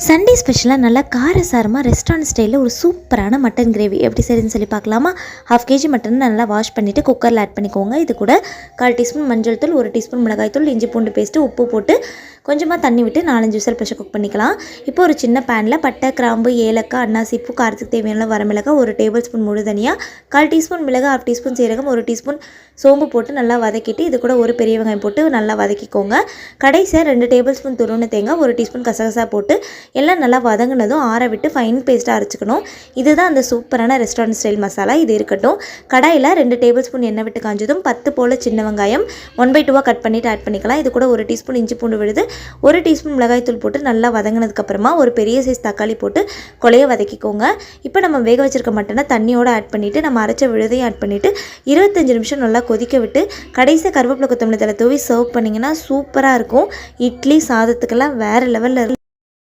Sunday ஸ்பெஷலாக நல்லா காரசாரமாக ரெஸ்டாரண்ட் ஸ்டைலில் ஒரு சூப்பரான மட்டன் கிரேவி எப்படி சரின்னு சொல்லி பார்க்கலாமா. 1/2 kg மட்டன் நல்லா வாஷ் பண்ணிவிட்டு குக்கரில் ஆட் பண்ணிக்கோங்க. இது கூட 1/4 டீஸ்பூன் மஞ்சள் தூள், 1 டீஸ்பூன் மிளகாய் தூள், இஞ்சி பூண்டு பேஸ்ட்டு, உப்பு போட்டு கொஞ்சமாக தண்ணி விட்டு 4-5 விசில் ப்ரெஷர் குக் பண்ணிக்கலாம். இப்போ ஒரு சின்ன பேனில் பட்டை, கிராம்பு, ஏலக்காய், அன்னாசிப்பூ, காரத்துக்கு தேவையான வரமிளகாய், 1 டேபிள் ஸ்பூன் முழு தனியா, 1/4 டீஸ்பூன் மிளகு, 1/2 டீஸ்பூன் சீரகம், 1 டீஸ்பூன் சோம்பு போட்டு நல்லா வதக்கிட்டு இது கூட ஒரு பெரிய வெங்காயம் போட்டு நல்லா வதக்கிக்கோங்க. கடைசியாக 2 டேபிள் ஸ்பூன் துருவன தேங்காய், 1 டீஸ்பூன் கசகசா போட்டு எல்லாம் நல்லா வதங்கினதும் ஆற விட்டு ஃபைன் பேஸ்ட்டாக அரைச்சிக்கணும். இதுதான் அந்த சூப்பரான ரெஸ்டாரண்ட் ஸ்டைல் மசாலா. இது இருக்கட்டும். கடாயில் 2 டேபிள் ஸ்பூன் எண்ணெய் விட்டு காஞ்சதும் 10 போல் சின்ன வெங்காயம் 1/2 கட் பண்ணிவிட்டு ஆட் பண்ணிக்கலாம். இது கூட 1 டீஸ்பூன் இஞ்சி பூண்டு விழுது, 1 டீஸ்பூன் மிளகாய் தூள் போட்டு நல்லா வதங்கினதுக்கப்புறமா ஒரு பெரிய சைஸ் தக்காளி போட்டு கொலைய வதக்கிக்கோங்க. இப்போ நம்ம வேக வச்சிருக்க மட்டனை தண்ணியோடு ஆட் பண்ணிவிட்டு நம்ம அரைச்ச விழுதையும் ஆட் பண்ணிவிட்டு 25 நிமிஷம் நல்லா கொதிக்க விட்டு கடைசியாக கருவேப்பிலை கொத்தமல்லி தழை தூவி சர்வ் பண்ணிங்கன்னா சூப்பராக இருக்கும். இட்லி சாதத்துக்கெல்லாம் வேறு லெவலில் இருக்கும்.